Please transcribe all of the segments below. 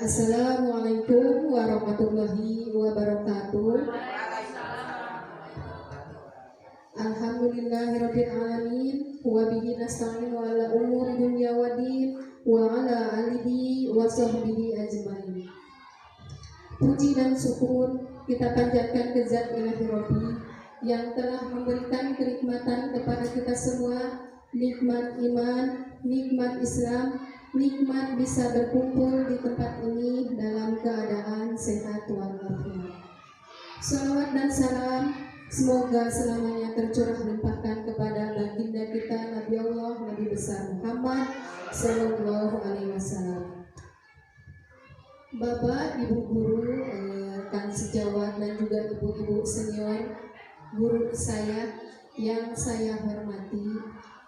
Assalamualaikum warahmatullahi wabarakatuh. Alhamdulillahirabbil alamin wa bihi nasta'inu ala umuri dunya waddin wa ala alihi wa sahbihi ajmain. Puji dan syukur kita panjatkan ke Zat Ilahi Rabbi yang telah memberikan kenikmatan kepada kita semua, nikmat iman, nikmat Islam, nikmat bisa berkumpul di tempat ini dalam keadaan sehat walafiat. Salawat dan salam semoga selamanya tercurah limpahkan kepada baginda kita Nabi Allah, Nabi besar Muhammad Sallallahu Alaihi Wasallam. Bapak, Ibu guru, rekan sejawat dan juga ibu-ibu senior, guru saya yang saya hormati.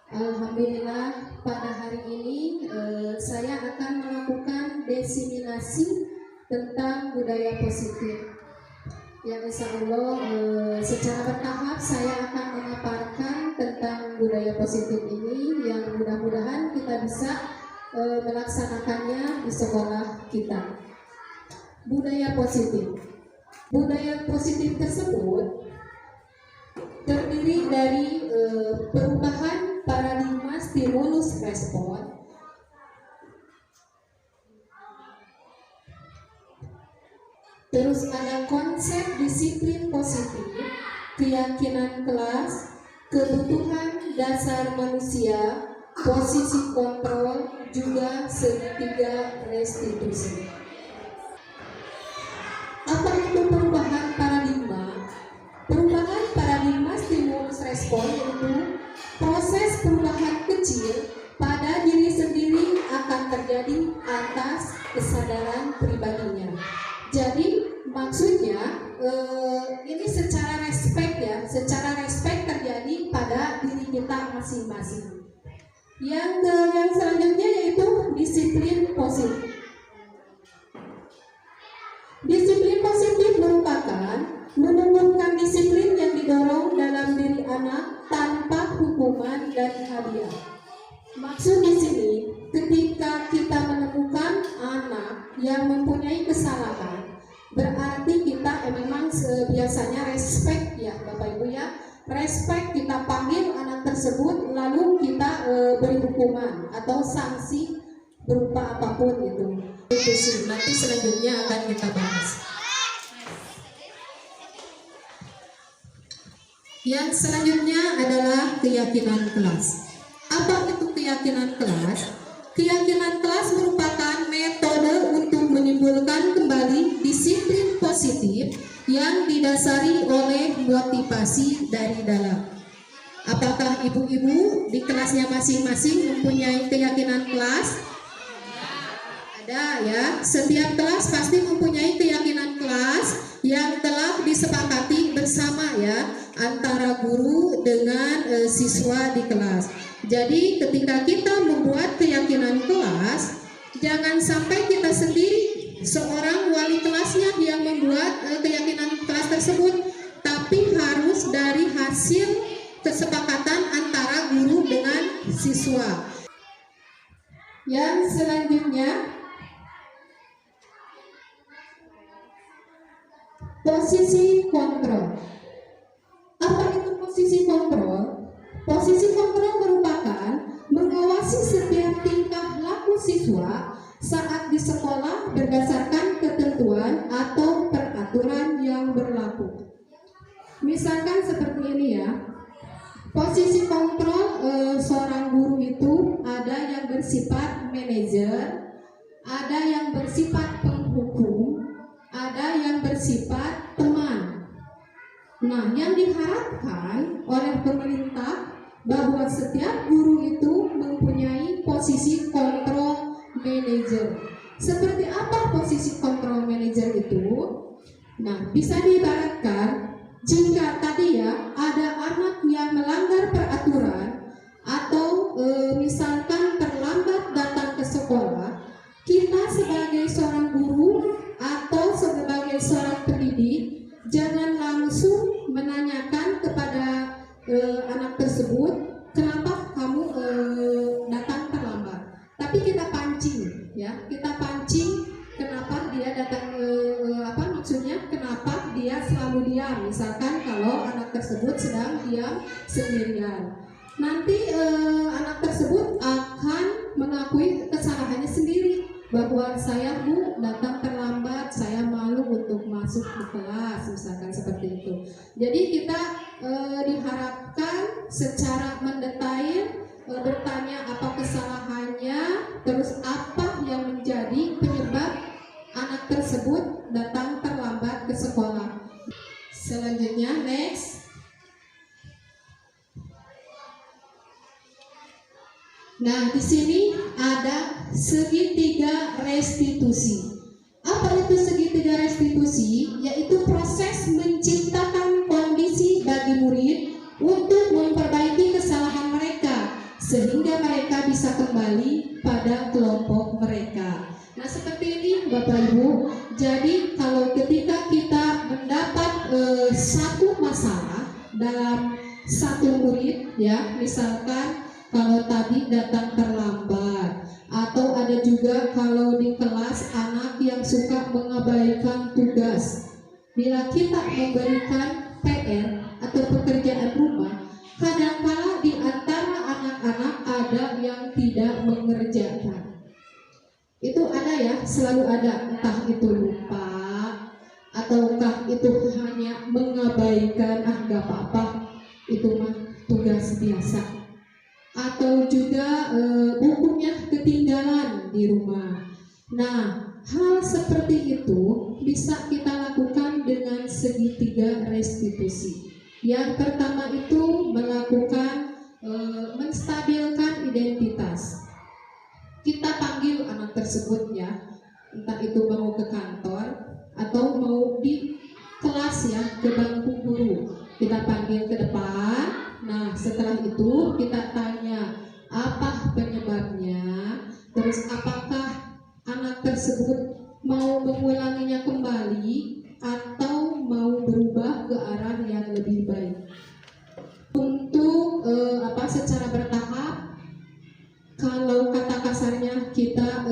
Alhamdulillah pada hari ini saya akan melakukan diseminasi tentang budaya positif. Ya, insya Allah secara bertahap saya akan memaparkan tentang budaya positif ini yang mudah-mudahan kita bisa melaksanakannya di sekolah kita. Budaya positif. Budaya positif tersebut terdiri dari perubahan paradigma stimulus respon, terus ada konsep disiplin positif, keyakinan kelas, kebutuhan dasar manusia, posisi kontrol, juga segitiga restitusi. Apa itu perubahan paradigma? Perubahan paradigma stimulus respon yaitu proses perubahan kecil pada diri sendiri akan terjadi atas kesadaran pribadinya. Jadi maksudnya ini secara respect ya, secara respect terjadi pada diri kita masing-masing. Yang selanjutnya yaitu disiplin positif. Disiplin positif merupakan menumbuhkan disiplin yang didorong dalam diri anak tanpa hukuman dan hadiah. Maksud di sini, ketika kita menemukan anak yang mempunyai kesalahan, berarti kita memang biasanya respect ya Bapak Ibu ya, respect, kita panggil anak tersebut lalu kita beri hukuman atau sanksi berupa apapun itu. Itu sih, nanti selanjutnya akan kita bahas. Yang selanjutnya adalah keyakinan kelas. Apa itu keyakinan kelas? Keyakinan kelas merupakan metode untuk menimbulkan kembali disiplin positif yang didasari oleh motivasi dari dalam. Apakah ibu-ibu di kelasnya masing-masing mempunyai keyakinan kelas? Ada ya, setiap kelas pasti mempunyai keyakinan kelas yang telah disepakati bersama ya antara guru dengan siswa di kelas. Jadi ketika kita membuat keyakinan kelas, jangan sampai kita sendiri seorang wali kelasnya yang membuat keyakinan kelas tersebut, tapi harus dari hasil kesepakatan antara guru dengan siswa. Yang selanjutnya, posisi kontrol. Apa itu posisi kontrol? Posisi kontrol merupakan mengawasi setiap tingkah laku siswa saat di sekolah berdasarkan ketentuan atau peraturan yang berlaku. Misalkan seperti ini ya. Posisi kontrol seorang guru itu ada yang bersifat manajer, ada yang bersifat penghukum, ada yang bersifat teman. Nah, yang diharapkan oleh pemerintah bahwa setiap guru itu mempunyai posisi kontrol manajer. Seperti apa posisi kontrol manajer itu? Nah, bisa diibaratkan jika tadi ya ada anak yang melanggar peraturan atau misalkan terlambat datang ke sekolah, kita sebagai seorang guru atau sebagai seorang pendidik jangan langsung menanyakan kepada anak tersebut kenapa kamu datang terlambat, tapi kita pancing ya, kita pancing kenapa tersebut sedang diam sendirian. Nanti anak tersebut akan mengakui kesalahannya sendiri, bahwa saya Bu datang terlambat, saya malu untuk masuk ke kelas, misalkan seperti itu. Jadi kita diharapkan secara mendetail bertanya apa kesalahannya, terus apa yang menjadi penyebab anak tersebut datang terlambat ke sekolah. Selanjutnya, next. Nah, di sini ada segitiga restitusi. Apa itu segitiga restitusi? Yaitu proses menciptakan kondisi bagi murid untuk memperbaiki kesalahan mereka, sehingga mereka bisa kembali pada kelompok mereka. Nah, seperti ini Bapak Ibu. Jadi kalau ketika kita mendapat satu masalah dalam satu murid, ya, misalkan kalau tadi datang terlambat, atau ada juga kalau di kelas anak yang suka mengabaikan tugas. Bila kita memberikan PR atau pekerjaan rumah, kadang-kala di antara anak-anak ada yang tidak mengerjakan. Itu ada ya, selalu ada, entah itu lupa ataukah itu hanya mengabaikan, gak apa-apa, itu mah tugas biasa. Atau juga bukunya ketinggalan di rumah. Nah, hal seperti itu bisa kita lakukan dengan segitiga restitusi. Yang pertama itu melakukan menstabilkan identitas. Kita panggil anak tersebut ya, entah itu mau ke kantor atau mau di kelas ya, ke bangku guru. Kita panggil ke depan. Nah, setelah itu kita tanya apa penyebabnya, terus apakah anak tersebut mau mengulanginya kembali atau mau berubah ke arah yang lebih baik. Untuk secara bertahap, kalau kata kasarnya kita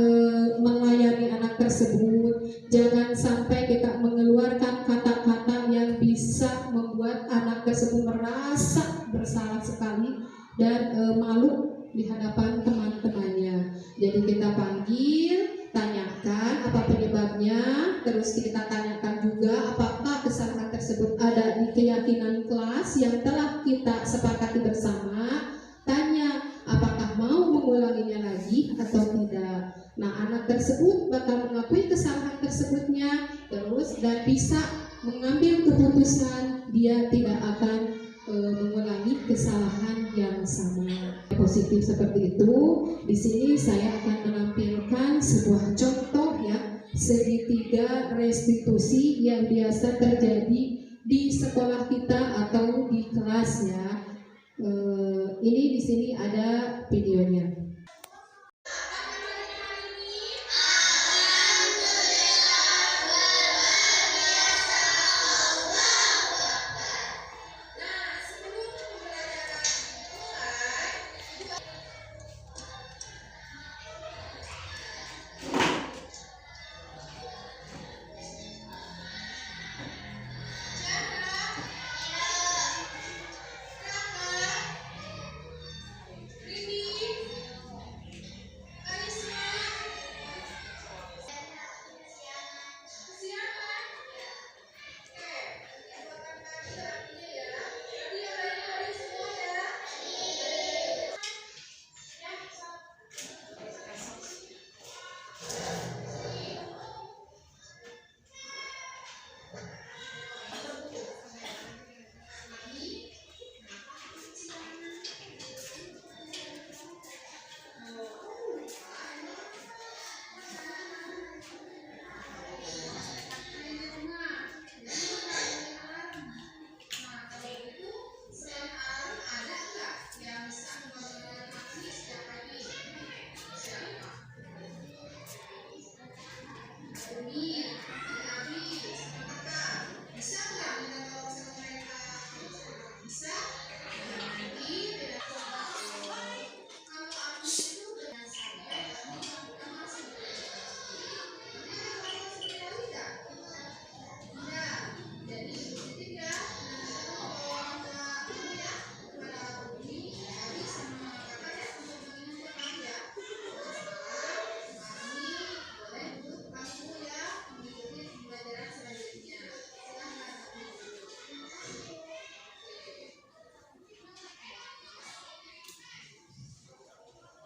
melayani anak tersebut, jangan sampai kita mengeluarkan kata-kata yang bisa membuat anak tersebut merasa bersalah sekali dan malu di hadapan teman-temannya. Jadi kita panggil, tanyakan apa penyebabnya, terus kita tanyakan juga apakah kesalahan tersebut ada di keyakinan kelas yang telah kita sepakati bersama. Tanya apakah mau mengulanginya lagi atau tidak. Nah, anak tersebut bakal mengakui kesalahan tersebutnya terus dan bisa mengambil keputusan dia tidak akan mengulangi kesalahan yang sama. Positif seperti itu. Di sini saya akan menampilkan sebuah contoh ya, segitiga restitusi yang biasa terjadi di sekolah kita atau di kelas ya. Ini di sini ada videonya.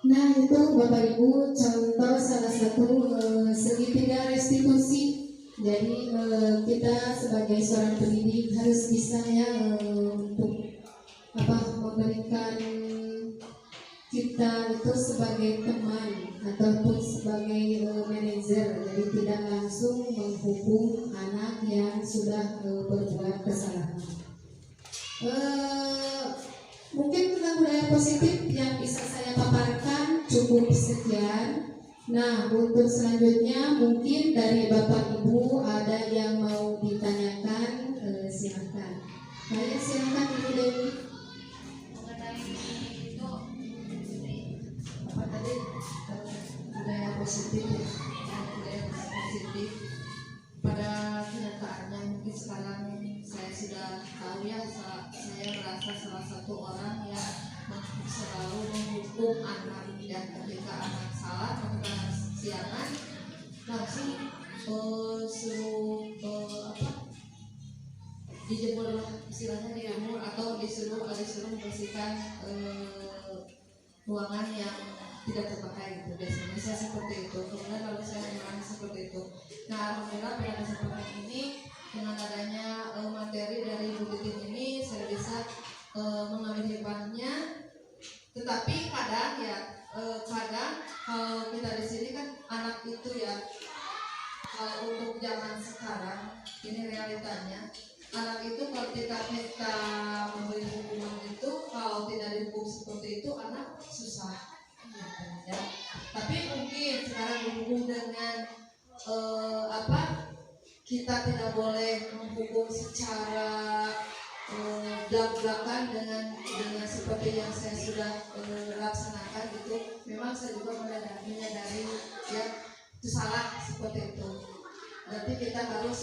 Nah itu Bapak Ibu contoh salah satu segitiga restitusi. Jadi kita sebagai seorang pendidik harus bisa ya untuk memberikan kita itu sebagai teman ataupun sebagai manajer. Jadi tidak langsung menghukum anak yang sudah berbuat kesalahan. Mungkin tentang budaya positif yang bisa saya paparkan cukup sekian. Nah, untuk selanjutnya mungkin dari Bapak Ibu ada yang mau ditanyakan, silakan. Baik, silakan Ibu Dewi. Mengenai itu apa tadi budaya positif ya, budaya positif pada kenyataannya mungkin sekarang saya sudah tahu ya, saya merasa salah satu orang yang selalu menghukum anak ya, ketika anak salah melakukan siangan langsung suruh dijemur, istilahnya dijemur atau disuruh membersihkan ruangan yang tidak terpakai gitu. Biasanya saya seperti itu. Kemudian kalau saya mengalami seperti itu, nah alhamdulillah pada kesempatan ini dengan adanya materi dari Bu Titin ini saya bisa mengambil hikmahnya. Tetapi kadang kalau kita di sini kan anak itu ya, kalau untuk zaman sekarang ini realitanya anak itu ketika kita memberi hukuman itu, kalau tidak dihukum seperti itu anak susah ya. Tapi mungkin sekarang dihukum dengan kita tidak boleh menghukum secara belak-belakan dengan seperti yang saya sudah laksanakan gitu. Memang saya juga menyadari ya itu salah seperti itu. Berarti kita harus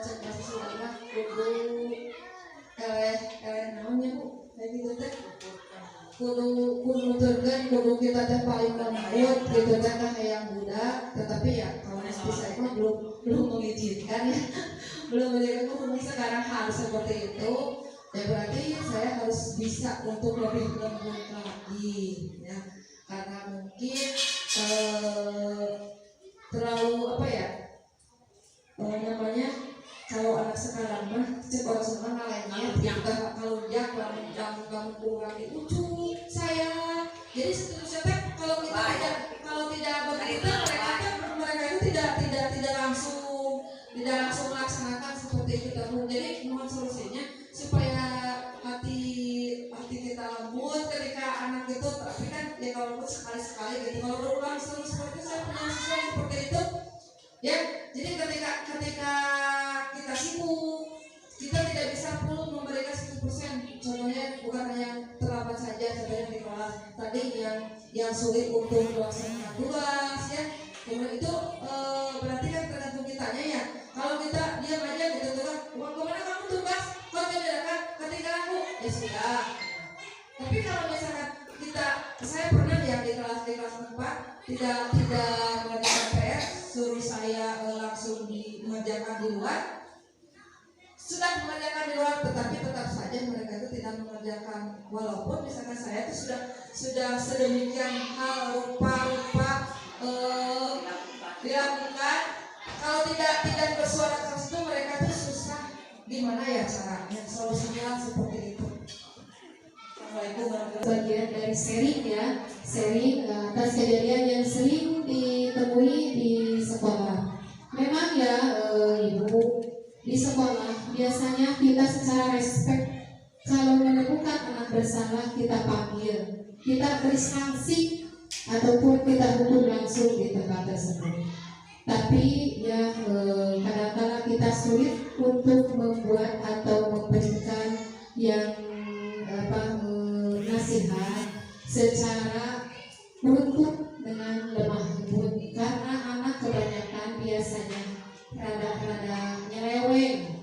cerdas sudah kudu namanya Bu kayak gitu teh, kudu kudu kita teh paling lembut gitu teh kayak budak. Tetapi ya kalau SD saya mah belum mengizinkan ya belum mengizinkan sekarang harus seperti itu ya. Berarti saya harus bisa untuk lebih lembut lagi ya, karena mungkin terlalu namanya kalau anak sekarang mah orang semua lainnya kita kalau dia kamu kurang itu saya. Jadi seterusnya kalau tidak begitu mereka itu tidak langsung melaksanakan seperti kita mau. Jadi mohon solusinya supaya hati kita lembut ketika anak itu, tapi kan ya kalau lembut sekali gitu. Kalau berulang terus seperti itu, saya punya siswa seperti itu ya. Jadi ketika kita sibuk, kita tidak bisa full memberikan 100%. Contohnya bukan hanya terlambat saja, contohnya di kelas tadi yang sulit untuk melaksanakan tugas ya. Kemudian itu berarti kan tergantung kitanya ya. Kalau kita diam aja gitu kan, kemana kamu tugas? Kalau tidak kan ketika aku ya sudah. Tapi kalau misalkan saya pernah ya di kelas 4 tidak mengerjakan PR, suruh saya langsung mengerjakan di luar. Sudah mengerjakan di luar, tetapi tetap saja mereka itu tidak mengerjakan, walaupun misalkan saya itu sudah sedemikian hal rupa-rupa dilakukan. Kalau tidak bersuara keras itu mereka itu susah. Gimana ya caranya? Solusinya seperti itu. Bagian dari sharing atas kejadian yang sering ditemui di sekolah. Memang ya Ibu, di sekolah biasanya kita secara respect kalau menemukan anak bersalah kita panggil, kita beri sanksi ataupun kita hukum langsung di tempat tersebut. Tapi ya kadang-kadang kita sulit untuk membuat atau memberikan yang nasihat secara beruntun dengan lemah lembut, karena anak kebanyakan biasanya rada nyeleweng.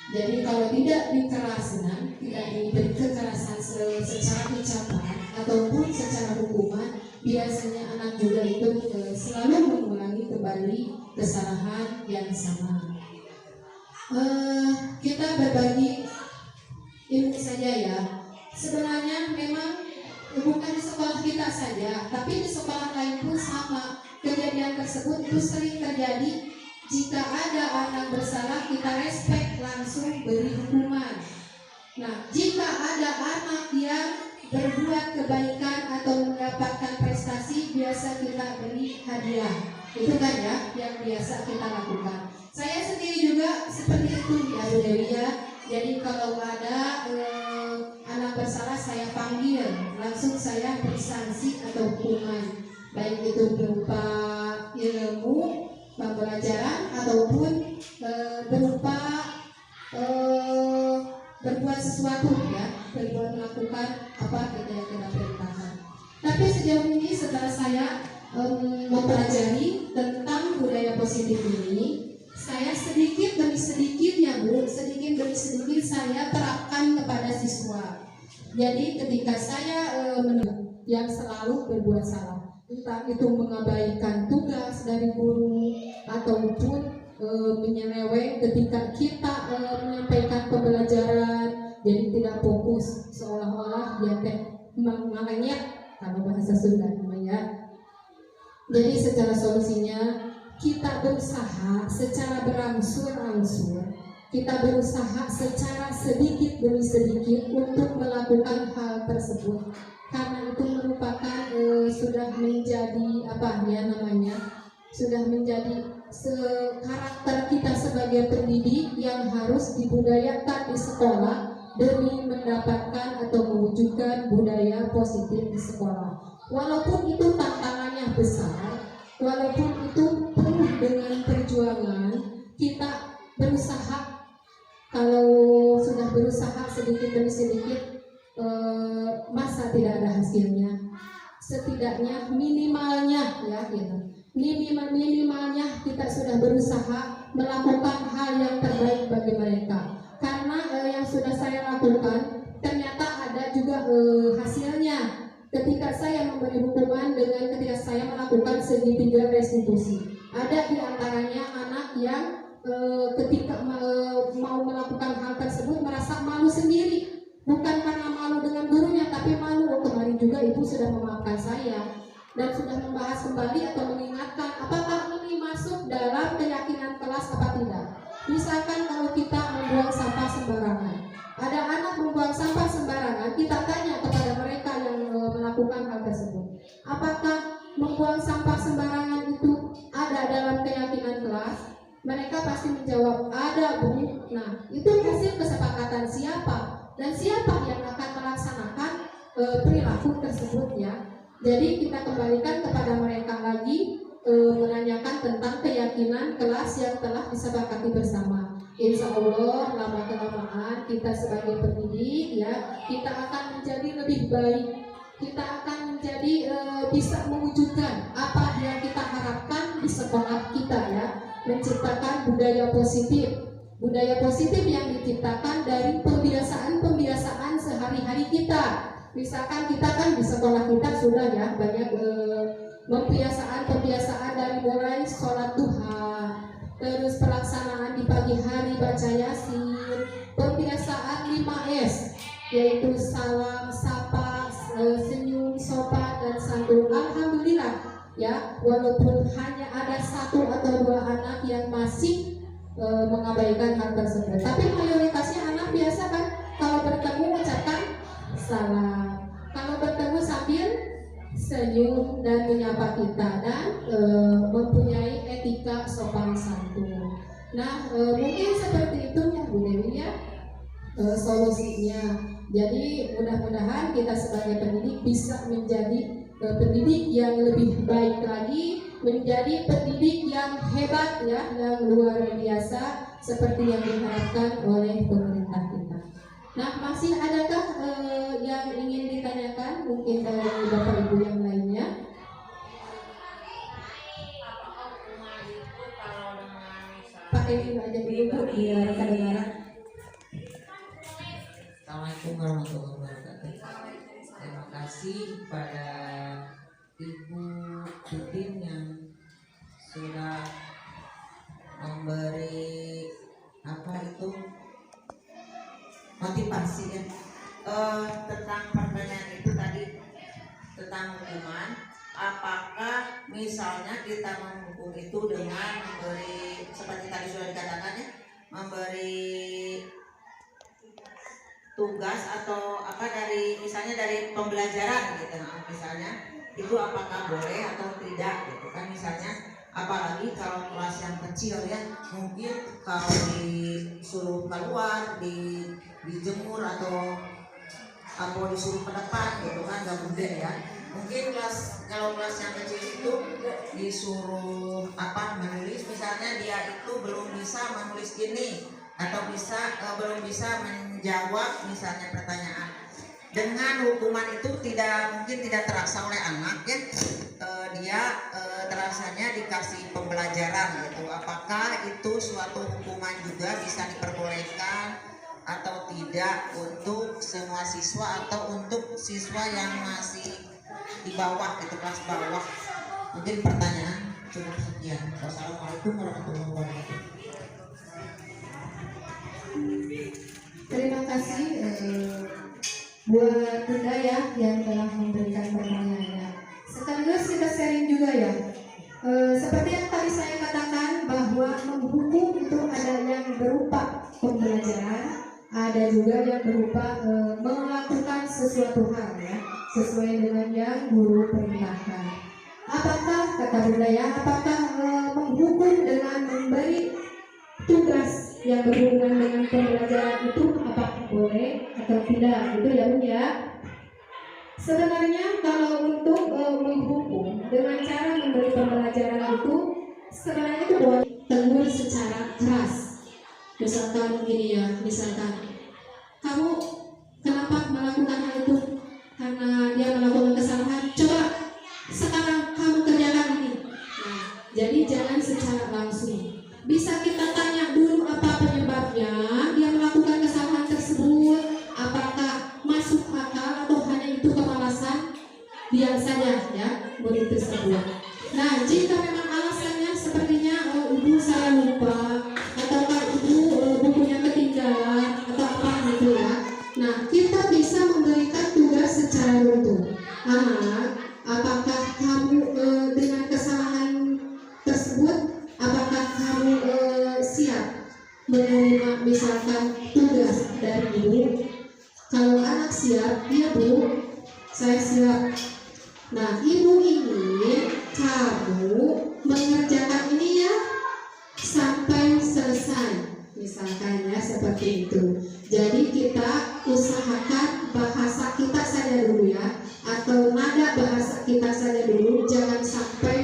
Jadi kalau tidak dikeraskan, tidak diberi kekerasan secara ucapan ataupun secara hukuman, biasanya anak juga itu selalu mengulangi kembali kesalahan yang sama. Kita berbagi ilmu saja ya. Sebenarnya memang bukan di sekolah kita saja, tapi di sekolah lain pun sama. Kejadian tersebut itu sering terjadi. Jika ada anak bersalah, kita respect, langsung beri hukuman. Nah, jika ada anak yang berbuat kebaikan atau mendapatkan prestasi, biasa kita beri hadiah. Itu kan ya yang biasa kita lakukan. Saya sendiri juga seperti itu ya Bu Dewi ya. Jadi kalau ada anak bersalah, saya panggil, langsung saya beri sanksi atau hukuman, baik itu berupa ilmu pembelajaran ataupun berupa berbuat sesuatu ya, berbuat melakukan apa yang kita perintahkan. Tapi sejauh ini setelah saya mempelajari tentang budaya positif ini, saya sedikit demi sedikit ya Bu, sedikit demi sedikit saya terapkan kepada siswa. Jadi ketika saya yang selalu berbuat salah, entah itu mengabaikan tugas dari guru ataupun menyeleweng ketika kita menyampaikan pembelajaran, jadi tidak fokus, seolah-olah dia mengalengnya kalau bahasa Sunda namanya. Jadi secara solusinya kita berusaha secara berangsur-angsur, kita berusaha secara sedikit demi sedikit untuk melakukan hal tersebut, karena itu merupakan sudah menjadi apa ya namanya, sudah menjadi karakter kita sebagai pendidik yang harus dibudayakan di sekolah demi mendapatkan atau mewujudkan budaya positif di sekolah. Walaupun itu tantangannya besar, walaupun itu penuh dengan perjuangan, kita berusaha. Kalau sudah berusaha sedikit demi sedikit, masa tidak ada hasilnya? Setidaknya minimalnya ya gitu. Minimalnya kita sudah berusaha melakukan hal yang terbaik bagi mereka. Karena yang sudah saya lakukan ternyata ada juga hasilnya. Ketika saya memberi hukuman dengan ketika saya melakukan segitiga restitusi, ada di antaranya anak yang ketika mau melakukan hal tersebut merasa malu sendiri, bukan karena malu dengan gurunya, tapi malu kemarin juga ibu sudah memaafkan saya dan sudah membahas kembali atau mengingatkan apakah ini masuk dalam keyakinan kelas apa tidak. Misalkan kalau kita membuang sampah sembarangan, ada anak membuang sampah sembarangan, kita tanya kepada mereka yang melakukan hal tersebut, apakah membuang sampah sembarangan itu ada dalam keyakinan kelas? Mereka pasti menjawab ada Bu. Nah, itu hasil kesepakatan siapa dan siapa yang akan melaksanakan perilaku tersebut ya. Jadi kita kembalikan kepada mereka lagi, menanyakan tentang keyakinan kelas yang telah disepakati bersama. Insya Allah lama kelamaan kita sebagai pendidik ya, kita akan menjadi lebih baik, kita akan menjadi bisa mewujudkan apa yang kita harapkan di sekolah kita ya, menciptakan budaya positif yang diciptakan dari pembiasaan sehari-hari kita. Misalkan kita kan di sekolah kita sudah ya banyak pembiasaan dari mulai sholat duha, terus pelaksanaan di pagi hari baca yasin, pembiasaan 5S yaitu salam, sapa, senyum, sopan dan santun. Alhamdulillah ya, walaupun hanya ada 1 atau 2 anak yang masih mengabaikan hal tersebut, tapi mayoritasnya anak biasa kan, kalau bertemu mengucapkan salam, kalau bertemu sambil senyum dan menyapa kita dan mempunyai etika sopan santun. Nah, mungkin seperti itu ya Bu Dewi ya solusinya. Jadi mudah-mudahan kita sebagai pendidik bisa menjadi pendidik yang lebih baik lagi, menjadi pendidik yang hebat ya, yang luar biasa seperti yang diharapkan oleh pemerintah kita. Nah, masih adakah yang ingin ditanyakan mungkin dari Bapak Ibu yang lainnya? Pakai ini aja dulu Bu, biar kedengaran. Assalamualaikum warahmatullahi wabarakatuh. Terima kasih pada Ibu Titin yang sudah memberi motivasi ya tentang pertanyaan itu tadi. mendukung itu dengan memberi, seperti tadi sudah dikatakan ya, memberi tugas atau apa dari misalnya dari pembelajaran gitu, nah, misalnya itu apakah boleh atau tidak gitu kan, misalnya apalagi kalau kelas yang kecil ya, mungkin kalau disuruh keluar dijemur atau disuruh ke depan gitu kan gak mudah ya. Mungkin kalau kelas yang kecil itu disuruh menulis, misalnya dia itu belum bisa menulis ini atau belum bisa menjawab misalnya pertanyaan, dengan hukuman itu mungkin tidak terasa oleh anak ya, dia terasanya dikasih pembelajaran gitu. Apakah itu suatu hukuman juga bisa diperbolehkan atau tidak untuk semua siswa atau untuk siswa yang masih di bawah gitu, kelas bawah? Mungkin pertanyaan cukup sekian. Wassalamualaikum warahmatullahi wabarakatuh. Terima kasih buat Bunda ya yang telah memberikan pertanyaannya. Sekaligus kita sharing juga ya. Seperti yang tadi saya katakan bahwa menghukum itu ada yang berupa pembelajaran, ada juga yang berupa melakukan sesuatu hal ya, sesuai dengan yang guru perintahkan. Apakah kata Bunda ya, apakah menghukum dengan memberi tugas yang berhubungan dengan pembelajaran itu apakah boleh atau tidak gitu ya Bunda ya. Sebenarnya kalau untuk menghukum dengan cara memberi pembelajaran itu sebenarnya itu boleh tegur secara keras. Misalkan begini ya, misalkan kamu kenapa melakukan hal itu, karena dia melakukan kesalahan, coba sekarang kamu kerjakan ini. Nah, jadi jangan secara langsung, bisa kita tanya dulu apa penyebabnya dia melakukan kesalahan tersebut, apakah masuk akal atau hanya itu kemalasan dia saja ya murid tersebut. Nah, jika memang alasannya sepertinya ibu saya lupa atau ibu bukunya ketinggalan atau apa gitu ya, nah kita bisa memberikan tugas secara utuh. Apakah kamu dengan kesalahan tersebut, apakah kamu siap menerima misalkan tugas dari ibu? Kalau anak siap, iya Bu, saya siap. Nah, ibu ini kamu mengerjakan ini ya sampai selesai, misalkan ya seperti itu. Jadi kita usahakan bahasa kita saja dulu ya, atau nada bahasa kita saja dulu, jangan sampai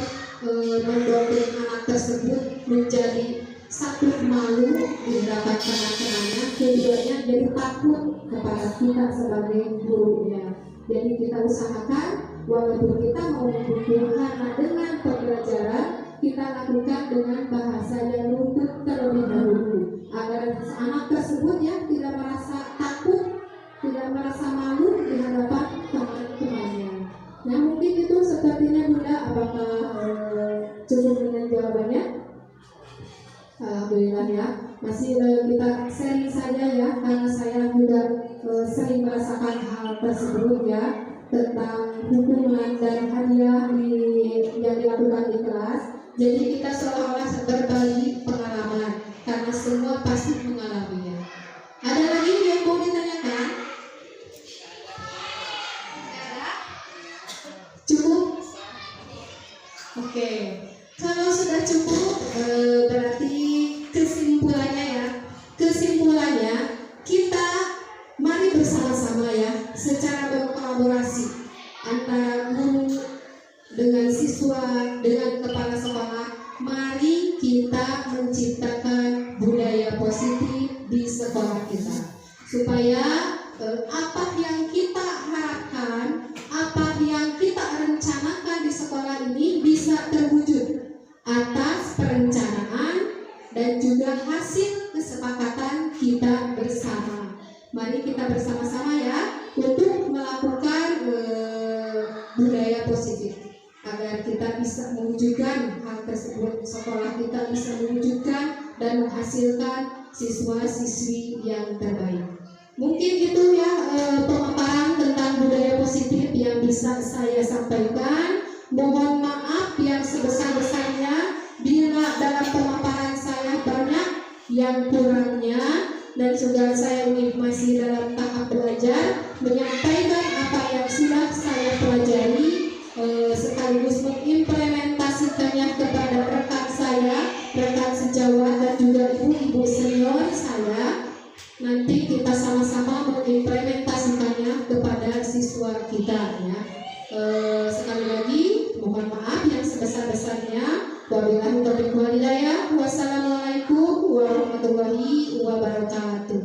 mendorong anak tersebut menjadi satu malu mendapat kenanya, keduanya jadi takut kepada kita sebagai gurunya. Jadi kita usahakan walaupun kita mau menghukum karena dengan pembelajaran, kita lakukan dengan bahasa yang lembut terlebih dahulu agar anak tersebut ya tidak merasa takut, tidak merasa malu di hadapan teman-temannya. Nah, mungkin itu sepertinya Bunda, apakah cukup dengan jawabannya? Alhamdulillah ya, masih kita sharing saja ya, karena saya juga sering merasakan hal tersebut ya, tentang hukuman dan hadiah yang dilakukan di kelas. Jadi kita seolah-olah berbagi pengalaman, karena semua pasti mengalaminya. Ada lagi yang mau ditanyakan? Cukup? Oke. Kalau sudah cukup, berarti kesimpulannya kita mari bersama-sama ya, secara berkolaborasi antara guru dengan siswa dengan kepala sekolah, mari kita menciptakan budaya positif di sekolah kita, supaya apa yang kita harapkan, apa yang kita rencanakan di sekolah ini bisa terwujud atas perencanaan dan juga hasil kesepakatan kita bersama. Mari kita bersama-sama ya untuk melakukan budaya positif agar kita bisa mewujudkan hal tersebut, sekolah kita bisa mewujudkan dan menghasilkan siswa-siswi yang terbaik. Mungkin itu ya pemaparan tentang budaya positif yang bisa saya sampaikan. Mohon maaf yang sebesar-besarnya dalam pemaparan saya banyak yang kurangnya, dan juga saya ini masih dalam tahap belajar menyampaikan apa yang sudah saya pelajari, sekaligus mengimplementasikannya kepada rekan saya, rekan sejawat, dan juga ibu-ibu senior saya. Nanti kita sama-sama mengimplementasikannya kepada siswa kita ya. Sekali lagi mohon maaf yang sebesar-besarnya. Wabillahi taufiq wal hidayah. Wassalamualaikum warahmatullahi wabarakatuh.